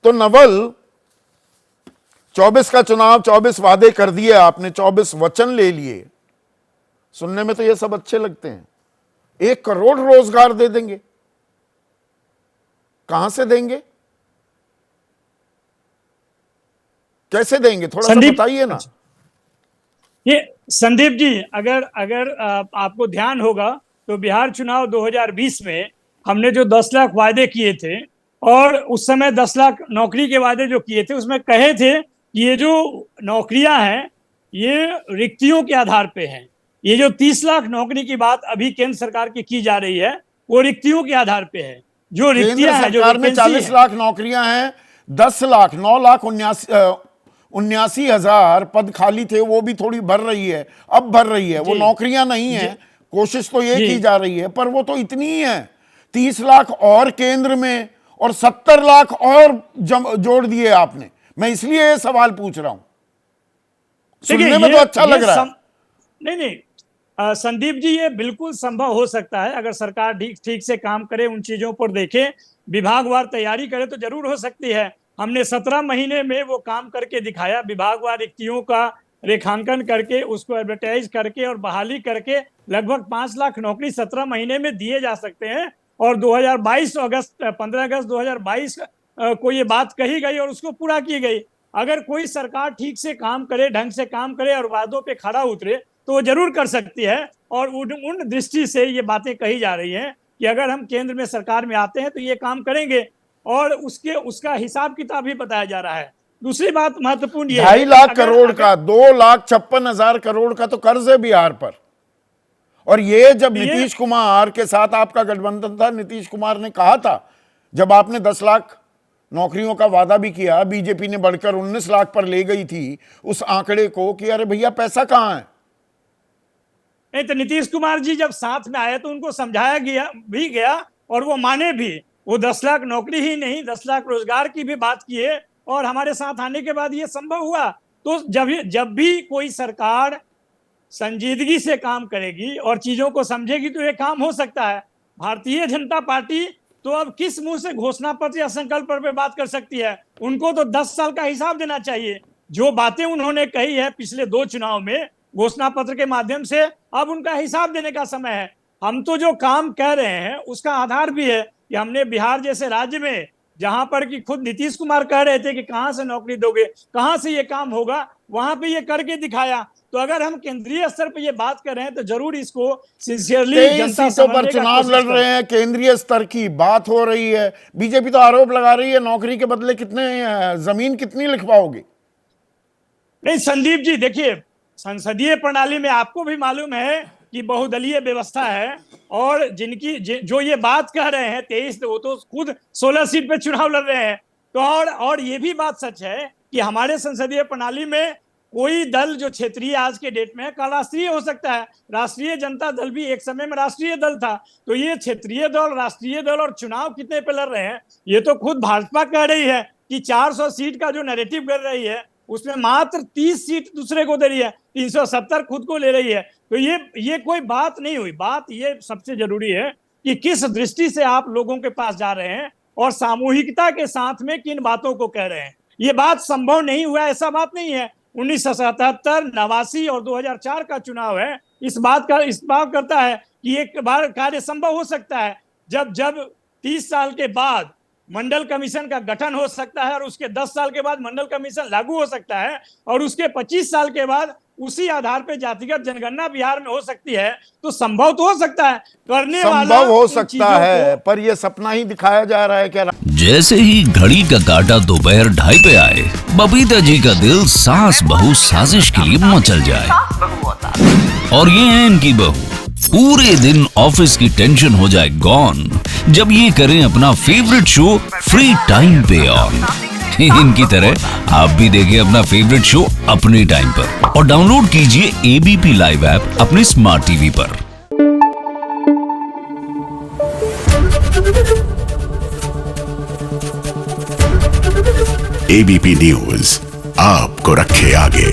तो नवल, 24 का चुनाव, 24 वादे कर दिए आपने, 24 वचन ले लिए। सुनने में तो ये सब अच्छे लगते हैं। 1 करोड़ रोजगार दे देंगे, कहां से देंगे, कैसे देंगे, थोड़ा सा बताइए ना। ये संदीप जी, अगर अगर आपको ध्यान होगा तो बिहार चुनाव 2020 में हमने जो 10 लाख वादे किए थे, और उस समय 10 लाख नौकरी के वादे जो किए थे, उसमें कहे थे कि ये जो नौकरियां हैं ये रिक्तियों के आधार पे हैं। ये जो 30 लाख नौकरी की बात अभी केंद्र सरकार की जा रही है, वो रिक्तियों के आधार पे है। जो रिक्तियां हैं, जो सरकार में 40 लाख नौकरियां हैं, 10 लाख 9,79,79,000 पद खाली थे, वो भी थोड़ी भर रही है, अब भर रही है। वो नौकरियां नहीं है, कोशिश तो ये की जा रही है, पर वो तो इतनी ही है। 30 लाख और केंद्र में, और 70 लाख और जोड़ दिए आपने। मैं इसलिए ये सवाल पूछ रहा हूं, सुनने में तो अच्छा लग रहा है। नहीं, संदीप जी, ये बिल्कुल संभव हो सकता है अगर सरकार ठीक से काम करे, उन चीजों पर देखे, विभागवार तैयारी करे तो जरूर हो सकती है। हमने 17 महीने में वो काम करके दिखाया, विभागवार रिक्तियों का रेखांकन करके, उसको एडवर्टाइज करके और बहाली करके लगभग 5 लाख नौकरी 17 महीने में दिए जा सकते हैं। और 2022 15 अगस्त 2022 को ये बात कही गई और उसको पूरा की गई। अगर कोई सरकार ठीक से काम करे, ढंग से काम करे और वादों पे खड़ा उतरे तो वो जरूर कर सकती है। और उन दृष्टि से ये बातें कही जा रही हैं कि अगर हम केंद्र में सरकार में आते हैं तो ये काम करेंगे, और उसका हिसाब किताब भी बताया जा रहा है। दूसरी बात महत्वपूर्ण ये 2.5 लाख करोड़ का, 2,56,000 करोड़ का तो कर्ज है बिहार पर। और ये जब नीतीश कुमार के साथ आपका गठबंधन था, नीतीश कुमार ने कहा था, जब आपने 10 लाख नौकरियों का वादा भी किया, बीजेपी ने बढ़कर 19 लाख पर ले गई थी उस आंकड़े को, कि अरे भैया पैसा कहां है। नहीं तो नीतीश कुमार जी जब साथ में आए तो उनको समझाया गया और वो माने भी। वो 10 लाख नौकरी ही नहीं, 10 लाख रोजगार की भी बात किए, और हमारे साथ आने के बाद ये संभव हुआ। तो जब भी कोई सरकार संजीदगी से काम करेगी और चीजों को समझेगी तो ये काम हो सकता है। भारतीय जनता पार्टी तो अब किस मुंह से घोषणा पत्र या संकल्प पत्र पे बात कर सकती है? उनको तो 10 साल का हिसाब देना चाहिए। जो बातें उन्होंने कही है पिछले 2 चुनाव में घोषणा पत्र के माध्यम से, अब उनका हिसाब देने का समय है। हम तो जो काम कह रहे हैं उसका आधार भी है कि हमने बिहार जैसे राज्य में, जहां पर कि खुद नीतीश कुमार कह रहे थे कि कहां से नौकरी दोगे, कहां से ये काम होगा, वहां पे ये करके दिखाया। तो अगर हम केंद्रीय स्तर पे ये बात कर रहे हैं तो जरूर इसको सिंसियरली जनता सीटों पर चुनाव लड़ रहे हैं, केंद्रीय स्तर की बात हो रही है। बीजेपी तो आरोप लगा रही है नौकरी के बदले जमीन कितनी लिखवाओगे। नहीं संदीप जी, देखिए, संसदीय प्रणाली में आपको भी मालूम है कि बहुदलीय व्यवस्था है, और जो ये बात कह रहे हैं 23, वो तो खुद 16 सीट पे चुनाव लड़ रहे हैं। तो और ये भी बात सच है कि हमारे संसदीय प्रणाली में कोई दल जो क्षेत्रीय आज के डेट में है, कल राष्ट्रीय हो सकता है। राष्ट्रीय जनता दल भी एक समय में राष्ट्रीय दल था। तो ये क्षेत्रीय दल, राष्ट्रीय दल और चुनाव कितने पे लड़ रहे हैं, ये तो खुद भाजपा कह रही है कि 400 सीट का जो नैरेटिव कर रही है उसमें मात्र 30 सीट दूसरे को दे रही है, 370 खुद को ले रही है। तो ये कोई बात नहीं हुई। बात ये सबसे जरूरी है कि किस दृष्टि से आप लोगों के पास जा रहे हैं और सामूहिकता के साथ में किन बातों को कह रहे हैं। ये बात संभव नहीं हुआ, ऐसा बात नहीं है। 1977, 89 और 2004 का चुनाव है, इस बात करता है कि एक बार कार्य संभव हो सकता है जब 30 साल के बाद मंडल कमीशन का गठन हो सकता है, और उसके 10 साल के बाद मंडल कमीशन लागू हो सकता है, और उसके 25 साल के बाद उसी आधार पे जातिगत जनगणना बिहार में हो सकती है। तो संभव तो हो सकता है, करने वाला संभव हो सकता है, पर यह सपना ही दिखाया जा रहा है क्या। जैसे ही घड़ी का काटा दोपहर 2:30 पे आए, बबीता जी का दिल सास बहू साजिश के लिए मचल जाए। और ये है इनकी बहू, पूरे दिन ऑफिस की टेंशन हो जाए गॉन जब ये करें अपना फेवरेट शो फ्री टाइम पे ऑन। इनकी तरह आप भी देखिए अपना फेवरेट शो अपने टाइम पर, और डाउनलोड कीजिए एबीपी लाइव ऐप अपने स्मार्ट टीवी पर। एबीपी न्यूज आपको रखे आगे।